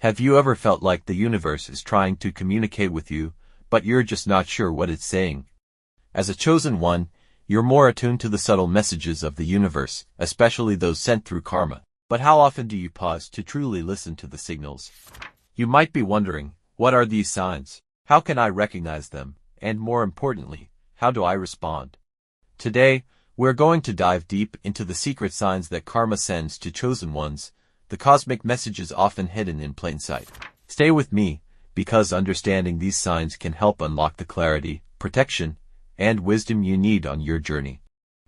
Have you ever felt like the universe is trying to communicate with you, but you're just not sure what it's saying? As a chosen one, you're more attuned to the subtle messages of the universe, especially those sent through karma. But how often do you pause to truly listen to the signals? You might be wondering, what are these signs? How can I recognize them? And more importantly, how do I respond? Today, we're going to dive deep into the secret signs that karma sends to chosen ones, the cosmic messages often hidden in plain sight. Stay with me, because understanding these signs can help unlock the clarity, protection, and wisdom you need on your journey.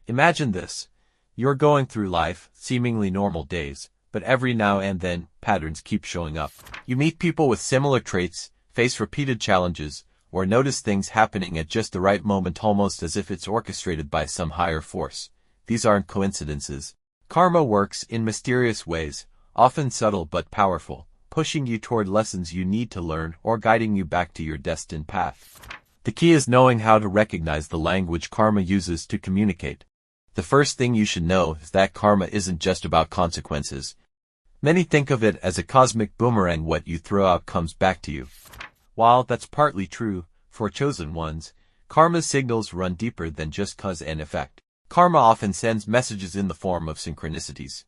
Imagine this. You're going through life, seemingly normal days, but every now and then, patterns keep showing up. You meet people with similar traits, face repeated challenges, or notice things happening at just the right moment, almost as if it's orchestrated by some higher force. These aren't coincidences. Karma works in mysterious ways, often subtle but powerful, pushing you toward lessons you need to learn or guiding you back to your destined path. The key is knowing how to recognize the language karma uses to communicate. The first thing you should know is that karma isn't just about consequences. Many think of it as a cosmic boomerang. What you throw out comes back to you. While that's partly true, for chosen ones, karma's signals run deeper than just cause and effect. Karma often sends messages in the form of synchronicities.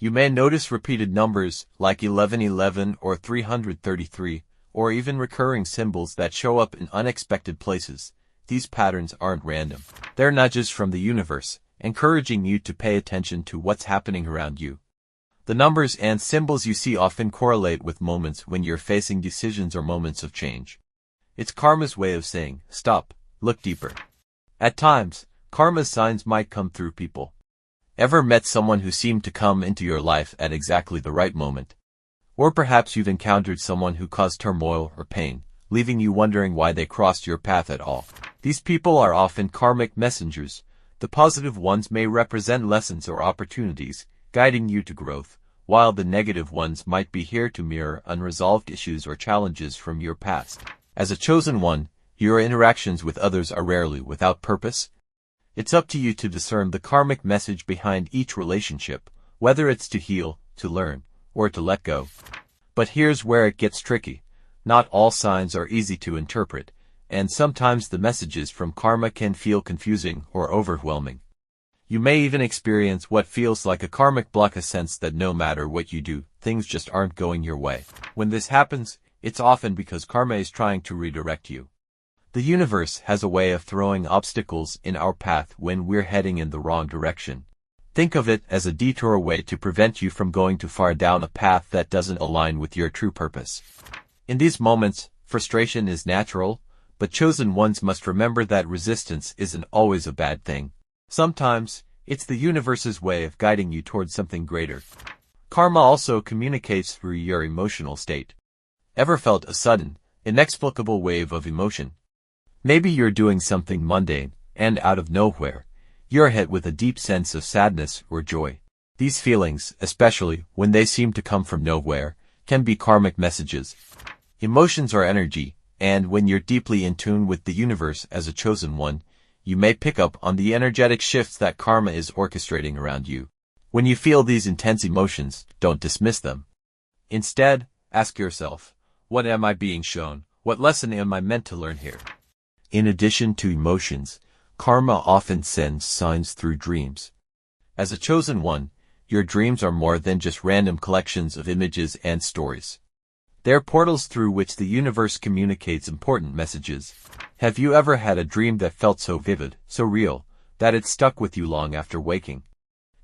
You may notice repeated numbers like 1111 or 333, or even recurring symbols that show up in unexpected places. These patterns aren't random. They're nudges from the universe, encouraging you to pay attention to what's happening around you. The numbers and symbols you see often correlate with moments when you're facing decisions or moments of change. It's karma's way of saying, stop, look deeper. At times, karma's signs might come through people. Ever met someone who seemed to come into your life at exactly the right moment? Or perhaps you've encountered someone who caused turmoil or pain, leaving you wondering why they crossed your path at all. These people are often karmic messengers. The positive ones may represent lessons or opportunities, guiding you to growth, while the negative ones might be here to mirror unresolved issues or challenges from your past. As a chosen one, your interactions with others are rarely without purpose. It's up to you to discern the karmic message behind each relationship, whether it's to heal, to learn, or to let go. But here's where it gets tricky. Not all signs are easy to interpret, and sometimes the messages from karma can feel confusing or overwhelming. You may even experience what feels like a karmic block, a sense that no matter what you do, things just aren't going your way. When this happens, it's often because karma is trying to redirect you. The universe has a way of throwing obstacles in our path when we're heading in the wrong direction. Think of it as a detour, way to prevent you from going too far down a path that doesn't align with your true purpose. In these moments, frustration is natural, but chosen ones must remember that resistance isn't always a bad thing. Sometimes, it's the universe's way of guiding you towards something greater. Karma also communicates through your emotional state. Ever felt a sudden, inexplicable wave of emotion? Maybe you're doing something mundane, and out of nowhere, you're hit with a deep sense of sadness or joy. These feelings, especially when they seem to come from nowhere, can be karmic messages. Emotions are energy, and when you're deeply in tune with the universe as a chosen one, you may pick up on the energetic shifts that karma is orchestrating around you. When you feel these intense emotions, don't dismiss them. Instead, ask yourself, what am I being shown? What lesson am I meant to learn here? In addition to emotions, karma often sends signs through dreams. As a chosen one, your dreams are more than just random collections of images and stories. They're portals through which the universe communicates important messages. Have you ever had a dream that felt so vivid, so real, that it stuck with you long after waking?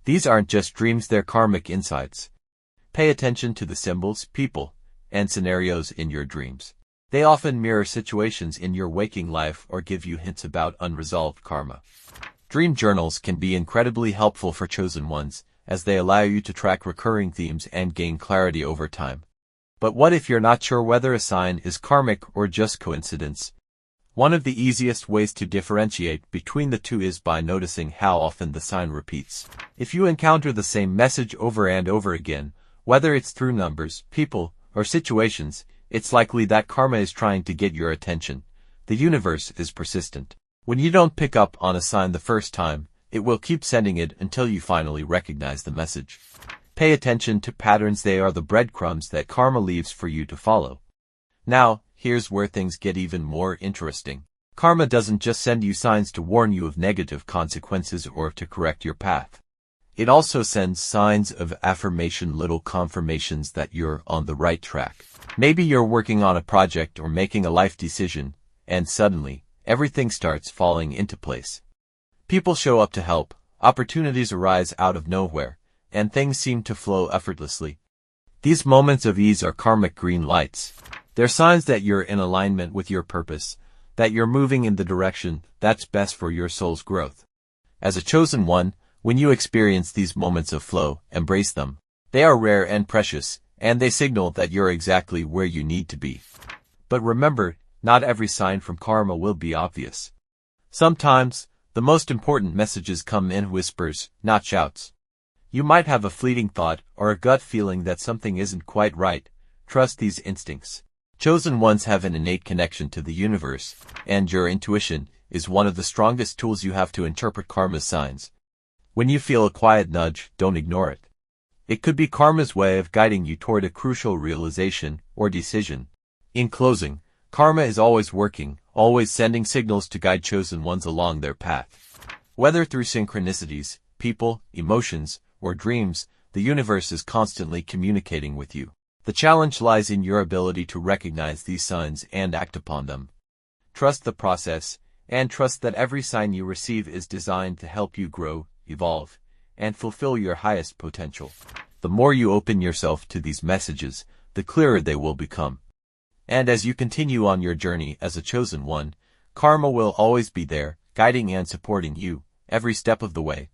These aren't just dreams, they're karmic insights. Pay attention to the symbols, people, and scenarios in your dreams. They often mirror situations in your waking life or give you hints about unresolved karma. Dream journals can be incredibly helpful for chosen ones, as they allow you to track recurring themes and gain clarity over time. But what if you're not sure whether a sign is karmic or just coincidence? One of the easiest ways to differentiate between the two is by noticing how often the sign repeats. If you encounter the same message over and over again, whether it's through numbers, people, or situations, it's likely that karma is trying to get your attention. The universe is persistent. When you don't pick up on a sign the first time, it will keep sending it until you finally recognize the message. Pay attention to patterns. They are the breadcrumbs that karma leaves for you to follow. Now, here's where things get even more interesting. Karma doesn't just send you signs to warn you of negative consequences or to correct your path. It also sends signs of affirmation, little confirmations that you're on the right track. Maybe you're working on a project or making a life decision, and suddenly, everything starts falling into place. People show up to help, opportunities arise out of nowhere, and things seem to flow effortlessly. These moments of ease are karmic green lights. They're signs that you're in alignment with your purpose, that you're moving in the direction that's best for your soul's growth. As a chosen one, when you experience these moments of flow, embrace them. They are rare and precious, and they signal that you're exactly where you need to be. But remember, not every sign from karma will be obvious. Sometimes, the most important messages come in whispers, not shouts. You might have a fleeting thought or a gut feeling that something isn't quite right. Trust these instincts. Chosen ones have an innate connection to the universe, and your intuition is one of the strongest tools you have to interpret karma's signs. When you feel a quiet nudge, don't ignore it. It could be karma's way of guiding you toward a crucial realization or decision. In closing, karma is always working, always sending signals to guide chosen ones along their path. Whether through synchronicities, people, emotions, or dreams, the universe is constantly communicating with you. The challenge lies in your ability to recognize these signs and act upon them. Trust the process, and trust that every sign you receive is designed to help you grow, evolve, and fulfill your highest potential. The more you open yourself to these messages, the clearer they will become. And as you continue on your journey as a chosen one, karma will always be there, guiding and supporting you every step of the way.